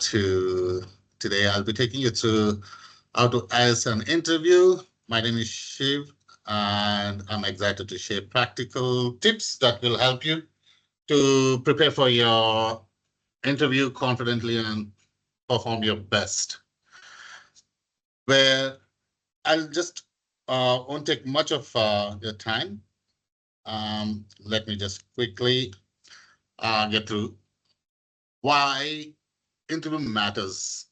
to today. I'll be taking you through how to as an interview. My name is Shiv, and I'm excited to share practical tips that will help you to prepare for your interview confidently and perform your best. Where I'll just won't take much of your time. Let me just quickly get through why interview matters.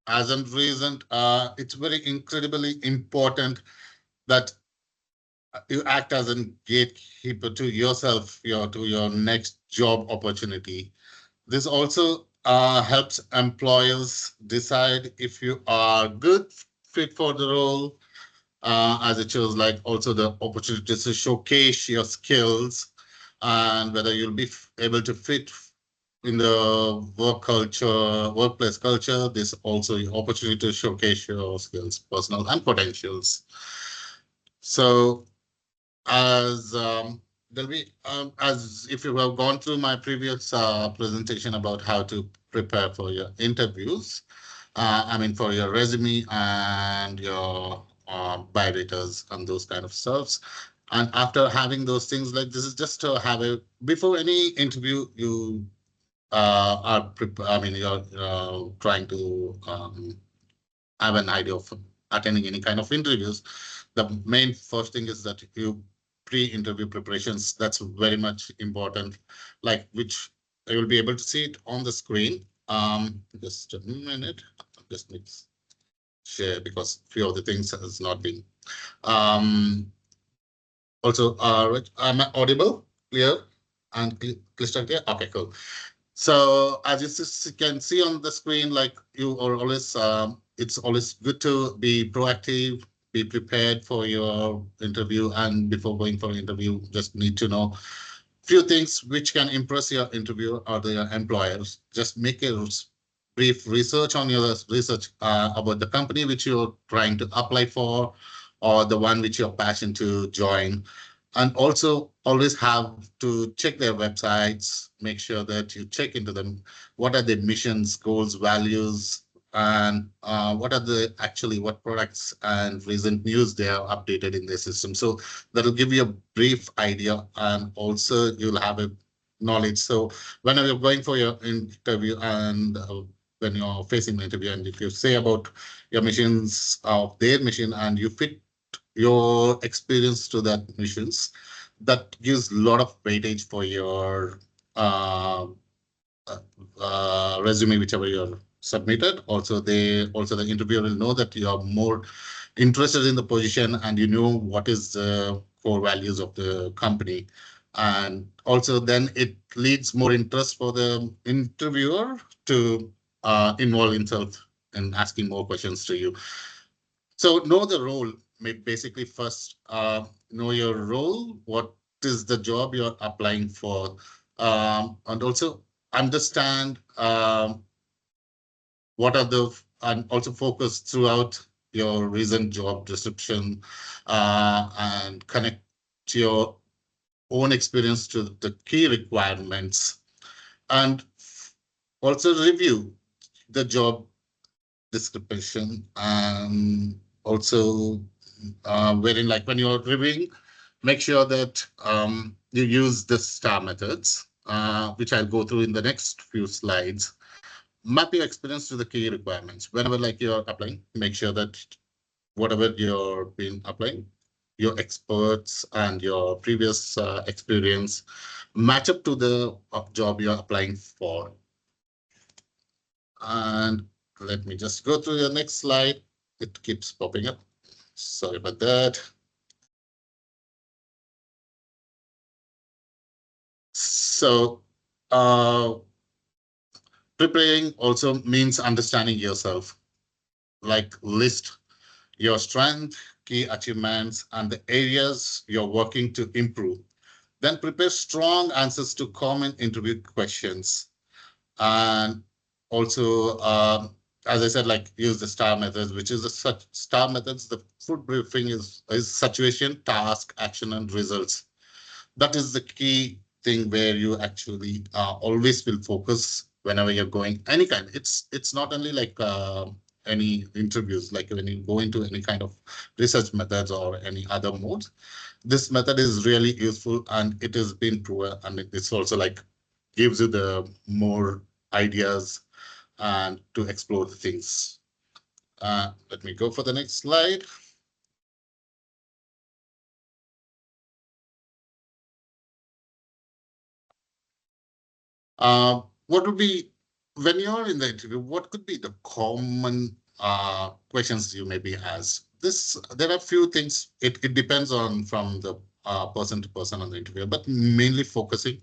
As a reason, it's very incredibly important that you act as a gatekeeper to yourself, to your next job opportunity. This also helps employers decide if you are good fit for the role, as it shows like also the opportunities to showcase your skills and whether you'll be able to fit in the workplace culture. There's also the opportunity to showcase your skills, personal and potentials. So as there'll be as if you have gone through my previous presentation about how to prepare for your interviews, I mean for your resume and your biodatas and those kind of stuffs. And after having those things, like this is just to have a before any interview you I mean, you're trying to have an idea of attending any kind of interviews. The main first thing is that you pre-interview preparations. That's very much important. Like which you'll be able to see it on the screen. Just a minute. Just need to share because few of the things has not been. Um, Also, right, am I audible, clear, and crystal clear? Okay, cool. So as you can see on the screen, like you are always, it's always good to be proactive, be prepared for your interview, and before going for an interview, just need to know few things which can impress your interviewer or the employers. Just make a brief research on your research about the company which you're trying to apply for, or the one which you're passionate to join. And also always have to check their websites, make sure that you check into them. What are their missions, goals, values, and what are the actually what products and recent news they are updated in their system. So that'll give you a brief idea, and also you'll have a knowledge. So whenever you're going for your interview and when you're facing the interview, and if you say about your missions of their mission and you fit your experience to that missions, that gives a lot of weightage for your uh, resume, whichever you're submitted. Also the interviewer will know that you are more interested in the position and you know what is the core values of the company. And also then it leads more interest for the interviewer to involve himself in asking more questions to you. So know the role. Basically, first know your role. What is the job you're applying for, and also understand what are the and also focus throughout your recent job description and connect your own experience to the key requirements, and also review the job description, and also wherein like when you're reviewing, make sure that you use the star methods, which I'll go through in the next few slides. Map your experience to the key requirements. Whenever like you're applying, make sure that whatever you're been applying, your experts and your previous experience match up to the job you're applying for. And let me just go through the next slide. It keeps popping up. Sorry about that. So preparing also means understanding yourself, like list your strength, key achievements, and the areas you're working to improve. Then prepare strong answers to common interview questions. And also, as I said, like use the star methods, which is the such star methods. The food briefing is situation, task, action, and results. That is the key thing where you actually always will focus whenever you're going any kind. It's not only like any interviews, like when you go into any kind of research methods or any other modes, this method is really useful and it has been proven, and it's also like gives you the more ideas and to explore the things. Let me go for the next slide. What would be, when you're in the interview, what could be the common questions you maybe ask? There are few things. It depends on from the person to person on the interview, but mainly focusing.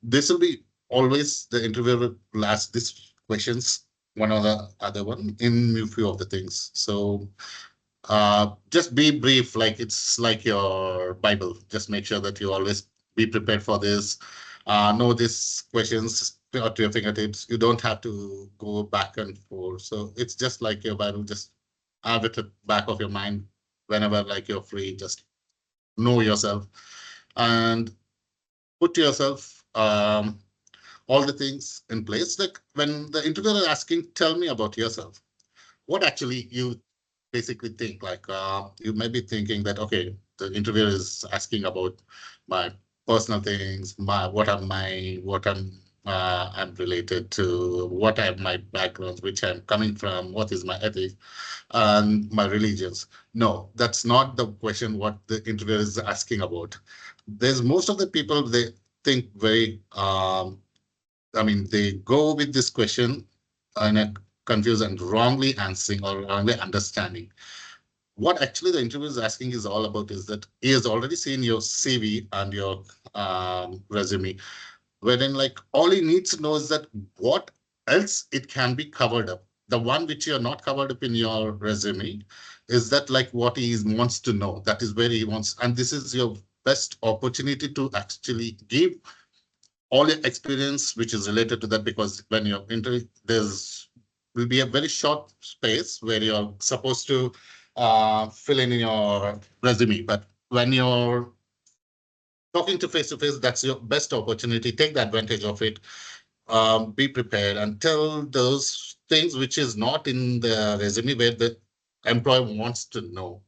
This will be always the interviewer will ask these questions, one or the other one, in a few of the things. So just be brief, like it's like your Bible. Just make sure that you always be prepared for this. Know these questions at your fingertips. You don't have to go back and forth. So it's just like your Bible. Just have it at the back of your mind whenever like you're free. Just know yourself and put yourself all the things in place. Like when the interviewer is asking, tell me about yourself. What actually you basically think, like you may be thinking that okay, the interviewer is asking about my personal things, my what I'm related to, what I have my backgrounds, which I'm coming from, what is my ethics and my religions. No, that's not the question what the interviewer is asking about. There's most of the people, they think very I mean, they go with this question in a confused and wrongly answering or wrongly understanding. What actually the interviewer is asking is all about is that he has already seen your CV and your resume, wherein like all he needs to know is that what else it can be covered up. The one which you're not covered up in your resume is that like what he wants to know. That is where he wants, and this is your best opportunity to actually give all your experience which is related to that, because when you're into there's will be a very short space where you're supposed to fill in your resume, but when you're talking to face, that's your best opportunity. Take the advantage of it. Be prepared and tell those things which is not in the resume where the employer wants to know,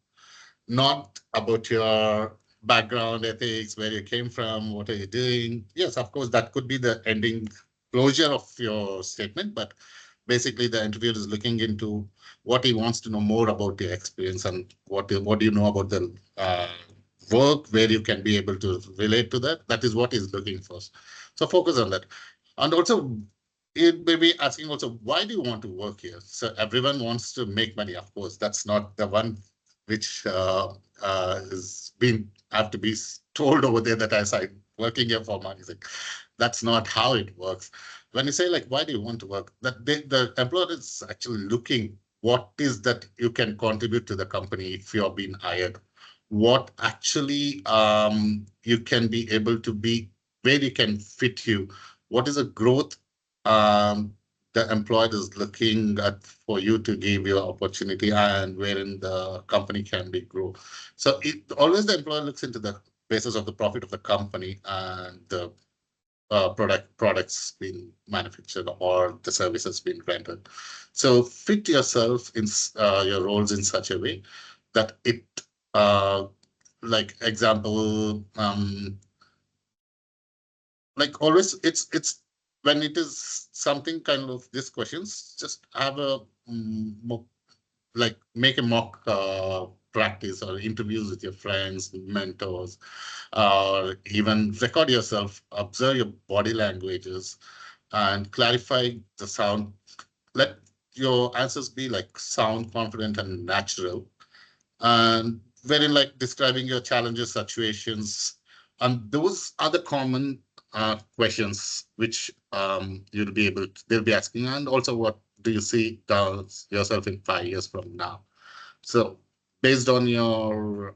not about your background, ethics, where you came from, what are you doing. Yes, of course, that could be the ending closure of your statement, but basically the interviewer is looking into what he wants to know more about your experience and what do you know about the work where you can be able to relate to that. That is what he's looking for. So focus on that. And also, it may be asking also, why do you want to work here? So everyone wants to make money, of course. That's not the one which is being have to be told over there that I am working here for money. Like, that's not how it works. When you say like, why do you want to work? That the employer is actually looking what is that you can contribute to the company if you're being hired. What actually you can be able to be, where you can fit you. What is a growth um, the employer is looking at for you to give your opportunity and wherein the company can be grow. So it always the employer looks into the basis of the profit of the company and the products being manufactured or the services being rendered. So fit yourself in your roles in such a way that it, uh, like example, like always, it's when it is something kind of these questions, just have a like make a mock practice or interviews with your friends, mentors, or even record yourself, observe your body languages, and clarify the sound. Let your answers be like sound, confident, and natural, and wherein like describing your challenges, situations, and those are the common questions which you'll be able to, they'll be asking, and also what do you see yourself in 5 years from now? So based on your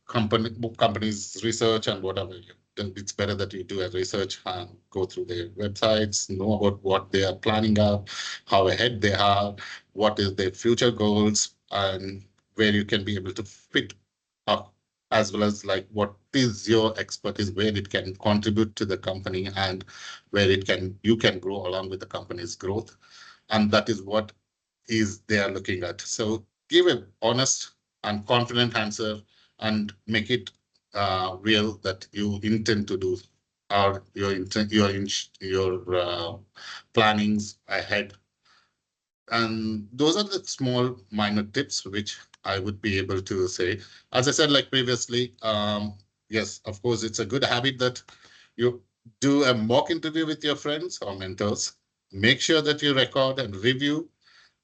company's research and whatever, then it's better that you do a research and go through their websites, know about what they are planning out, how ahead they are, what is their future goals, and where you can be able to fit up. as well as like what is your expertise, where it can contribute to the company, and where it can you can grow along with the company's growth. And that is what is they are looking at. So give a honest and confident answer, and make it real that you intend to do, or your intent, your plannings ahead. And those are the small minor tips which I would be able to say. As I said, like previously, yes, of course, it's a good habit that you do a mock interview with your friends or mentors. Make sure that you record and review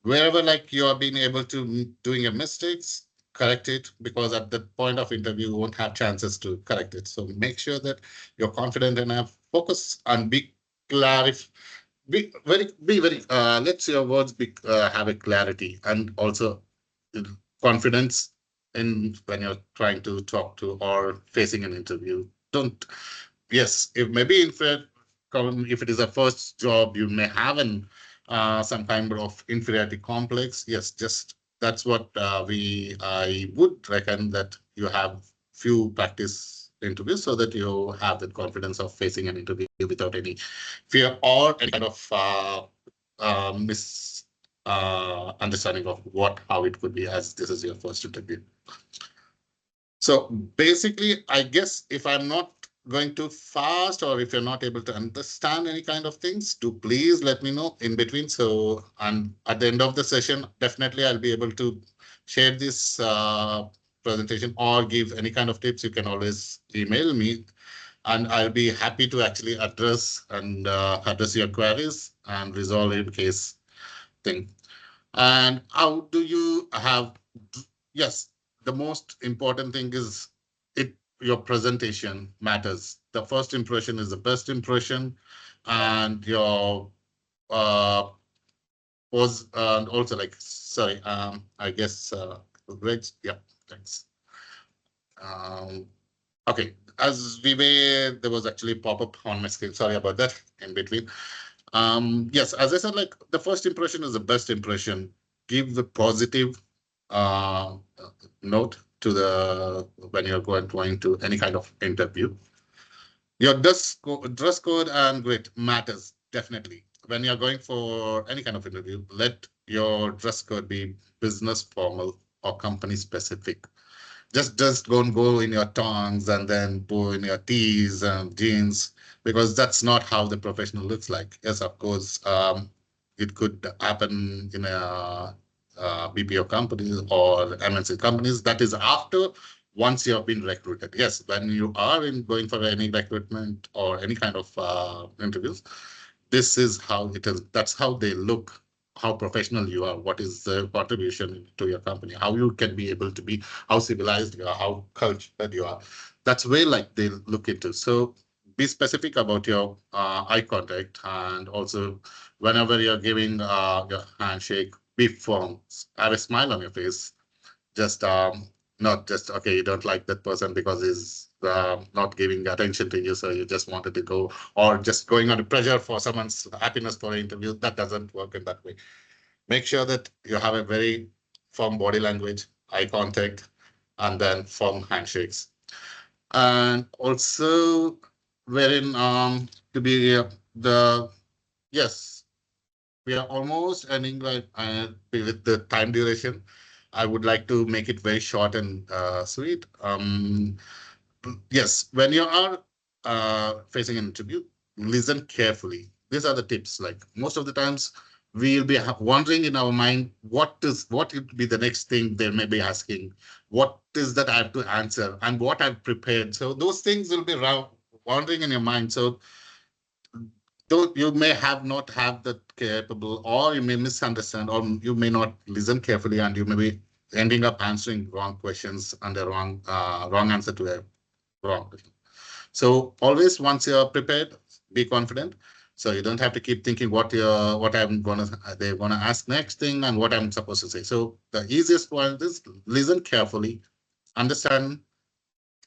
wherever like you are being able to doing a mistakes, correct it, because at that point of interview you won't have chances to correct it. So make sure that you're confident enough, focus and be clarif be very let your words be have a clarity, and also confidence in when you're trying to talk to or facing an interview. Don't Yes, if maybe in fact, if it is a first job, you may have an some kind of inferiority complex. Yes, just that's what I would reckon, that you have few practice interviews so that you have that confidence of facing an interview without any fear or any kind of mis understanding of what how it could be, as this is your first interview. So basically, I guess if I'm not going too fast, or if you're not able to understand any kind of things, do please let me know in between. So, and at the end of the session, definitely I'll be able to share this presentation or give any kind of tips. You can always email me, and I'll be happy to actually address your queries and resolve in case thing. And how do you have, yes, the most important thing is it your presentation matters. The first impression is the best impression, and your was and also like sorry, I guess Greg, yeah, thanks. Um, okay, as we were, there was actually pop-up on my screen. Sorry about that in between. Yes, as I said, like the first impression is the best impression. Give the positive uh, note to the when you're going to any kind of interview. Your dress code and grit matters definitely. When you're going for any kind of interview, let your dress code be business formal or company specific. Just don't go in your tongs and then go in your tees and jeans, because that's not how the professional looks like. Yes, of course, it could happen in a BPO companies or MNC companies. That is after once you have been recruited. Yes, when you are in going for any recruitment or any kind of interviews, this is how it is. That's how they look, how professional you are, what is the contribution to your company, how you can be able to be, how civilized you are, how cultured you are. That's where like they look into. So be specific about your eye contact, and also whenever you're giving your handshake, be firm, have a smile on your face. Just not just okay, you don't like that person because he's not giving attention to you, so you just wanted to go, or just going under pressure for someone's happiness for an interview. That doesn't work in that way. Make sure that you have a very firm body language, eye contact, and then firm handshakes. And also, wherein to be the yes, we are almost ending like with the time duration. I would like to make it very short and sweet. Yes, when you are facing an interview, listen carefully. These are the tips. Like most of the times, we'll be wondering in our mind what would be the next thing they may be asking, what is that I have to answer, and what I've prepared. So those things will be wandering in your mind. So though you may have not have that capable, or you may misunderstand, or you may not listen carefully, and you may be ending up answering wrong questions and the wrong answer to a wrong question. So always once you're prepared, be confident. So you don't have to keep thinking what I'm gonna they're gonna ask next thing and what I'm supposed to say. So the easiest one is listen carefully, understand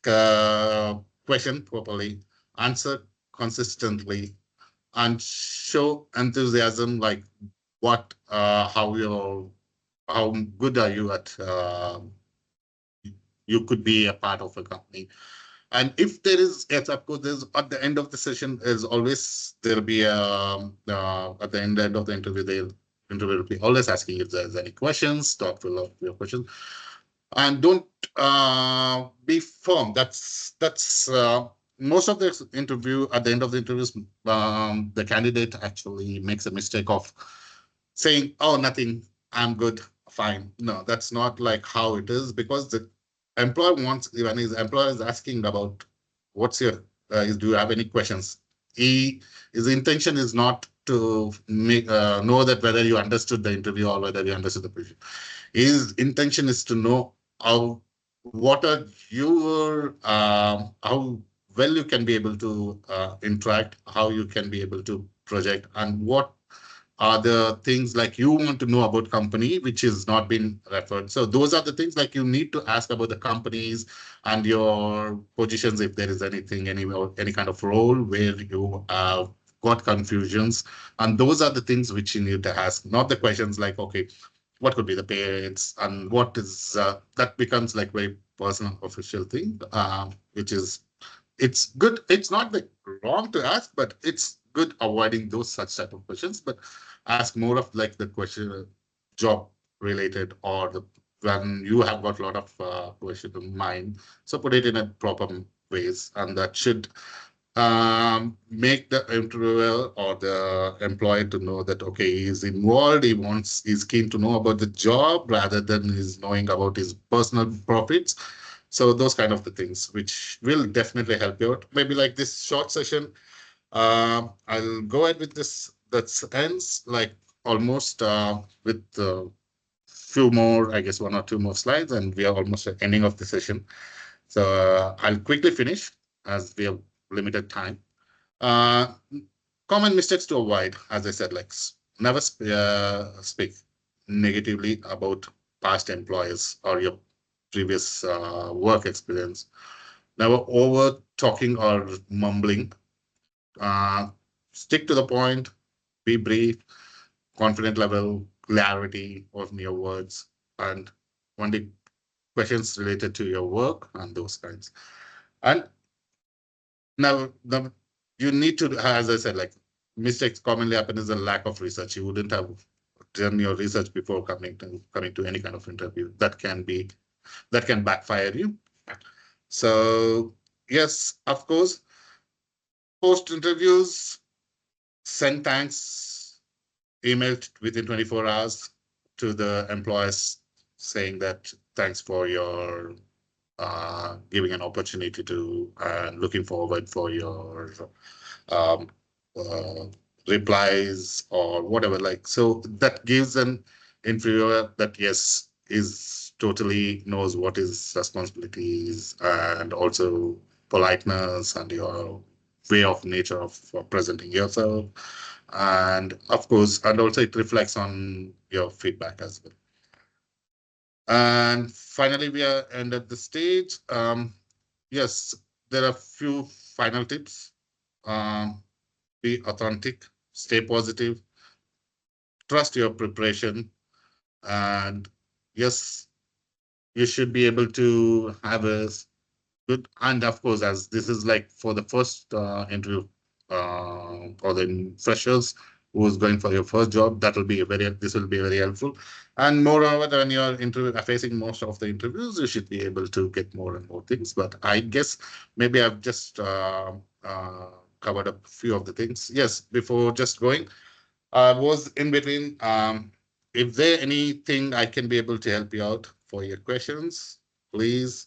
question properly, answer consistently, and show enthusiasm, like what how good are you at you could be a part of a company. And if there is, yes, of course, there's at the end of the session is always there'll be at the end of the interview, they'll interview will be always asking if there's any questions, thoughtful of your questions, and don't be firm. That's most of the interview at the end of the interviews, the candidate actually makes a mistake of saying, "Oh, nothing, I'm good, fine." No, that's not like how it is, because the employer wants, when his employer is asking about what's your, do you have any questions? His intention is not to make know that whether you understood the interview or whether you understood the position. His intention is to know how, what are your, how well you can be able to interact, how you can be able to project, and what are the things like you want to know about company which has not been referred. So those are the things like you need to ask about the companies and your positions, if there is anything, any kind of role where you have got confusions. And those are the things which you need to ask, not the questions like, okay, what could be the pay rates, and what is that becomes like very personal official thing, which is, it's good, it's not like wrong to ask, but it's good avoiding those such type of questions, but ask more of like the question, job related, or the, when you have got a lot of question in mind, so put it in a proper ways, and that should make the interviewer or the employee to know that, okay, he's involved, he's keen to know about the job rather than he's knowing about his personal profits. So those kind of the things which will definitely help you out. Maybe like this short session, I'll go ahead with this. That ends like almost with few more, I guess, one or two more slides, and we are almost at ending of the session. So I'll quickly finish as we have limited time. Uh, Common mistakes to avoid, as I said, like never speak negatively about past employers or your previous work experience. Never over talking or mumbling. Uh, Stick to the point, be brief, confident level, clarity of your words, and only questions related to your work and those kinds. And now, you need to, as I said, like mistakes commonly happen is a lack of research. You wouldn't have done your research before coming to any kind of interview. That can backfire you. So yes, of course, post interviews, send thanks email within 24 hours to the employers saying that thanks for your giving an opportunity to, looking forward for your um, uh, replies or whatever. Like, so that gives an interviewer that yes, is totally knows what his responsibilities, and also politeness and your way of nature of presenting yourself. And of course, and also it reflects on your feedback as well. And finally, we are end at the stage. Yes, there are few final tips. Um, be authentic, stay positive, trust your preparation, and yes, you should be able to have a good. And of course, as this is like for the first interview, or the freshers who's going for your first job, that will be this will be very helpful. And moreover, when you're facing most of the interviews, you should be able to get more and more things. But I guess maybe I've just covered a few of the things. Yes, before just going, I was in between. If there anything I can be able to help you out for your questions, please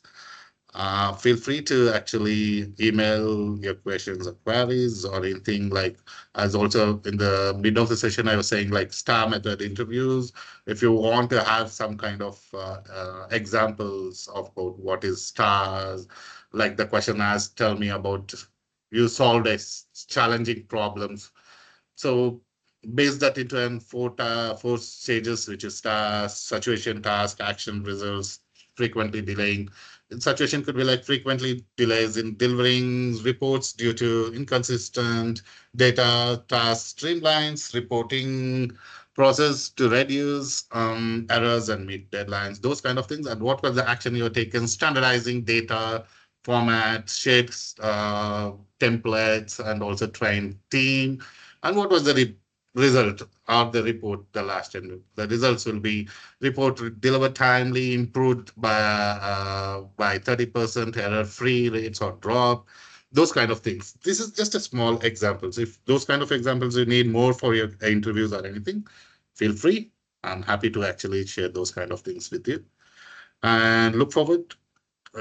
feel free to actually email your questions or queries or anything like, as also in the middle of the session, I was saying like star method interviews. If you want to have some kind of examples of what is stars, like the question asked, tell me about you solved a challenging problems. So base that into an four stages, which is task, situation, task, action, results, frequently delaying. Situation could be like frequently delays in delivering reports due to inconsistent data, task streamlines, reporting process to reduce errors and meet deadlines, those kind of things. And what was the action you were taken? Standardizing data, formats, shapes, templates, and also trained team. And what was the result of the report? The last end, the results will be report delivered timely, improved by 30%, error-free rates or drop, those kind of things. This is just a small examples. If those kind of examples you need more for your interviews or anything, feel free. I'm happy to actually share those kind of things with you. And look forward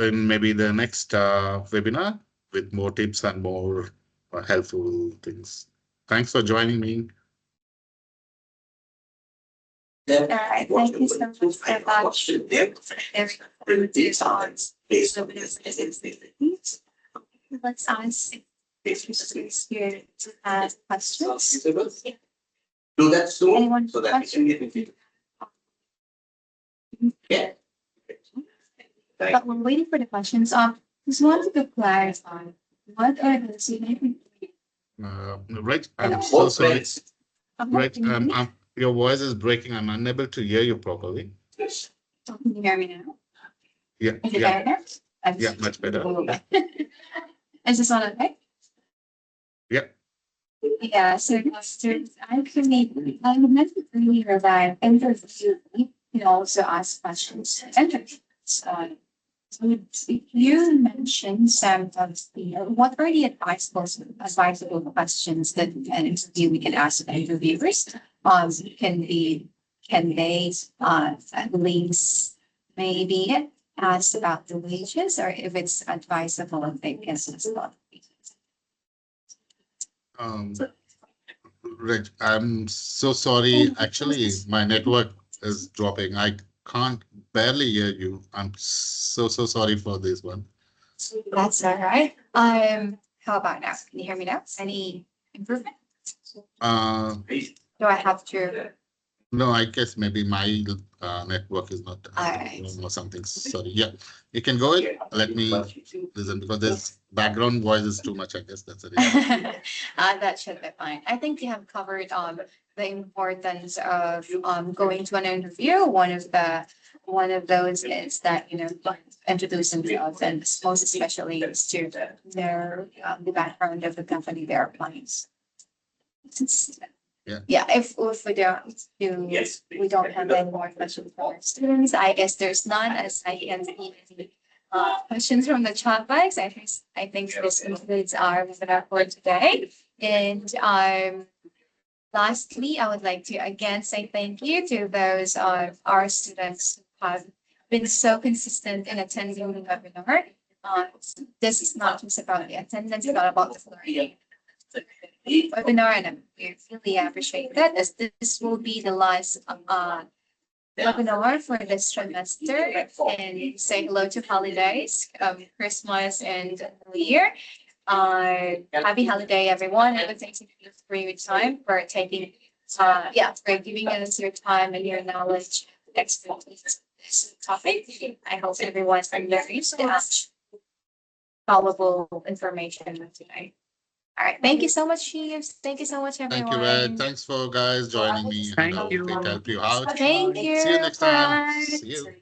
in maybe the next webinar with more tips and more helpful things. Thanks for joining me. All right, thank you so much for that. Let's ask speakers here to ask questions. Do that soon Anyone so that we can get Yeah. But we're waiting for the questions. Just wanted to clarify, what are the significant? Right, I'm so sorry. Right, Can your voice is breaking. I'm unable to hear you properly. you hear me now? Yeah, Is it yeah, better? yeah, much better. Is this one okay? Yeah. Yeah, so there's actually, I mentioned earlier that interview, you can also ask questions. Interviews. So you mentioned some of the, what are the advisable questions that an interview we can ask the interviewers? Can they, at least maybe ask about the wages, or if it's advisable if they can ask about the wages? Right, I'm so sorry. Actually, my network is dropping. I can't barely hear you. I'm so sorry for this one. That's all right. How about now? Can you hear me now? Any improvement? Do I have to? No, I guess maybe my network is not Alright. or something. Sorry. Yeah, you can go ahead. Let me listen because this background voice is too much. I guess that's it. That should be fine. I think you have covered the importance of going to an interview. One of those is that introduce themselves, and most especially is to their the background of the company they're applying. Yeah, if we don't have any more questions from our students, I guess there's none, as I can see any questions from the chat box. I think this concludes our webinar for today. And lastly, I would like to again say thank you to those our students who have been so consistent in attending the webinar. This is not just about the attendance, it's not about the learning webinar, and we really appreciate that, as this will be the last webinar for this trimester, and say hello to holidays, Christmas and New Year. Happy holiday, everyone, and thank you for your time, for taking for giving us your time and your knowledge and expertise on this topic. I hope everyone learns valuable information tonight. All right. Thank you so much, Chiefs. Thank you so much, everyone. Thank you, Red. Thanks for guys joining me. Thank I hope you. it helped you out. Thank you. See you next time. Bye. See you.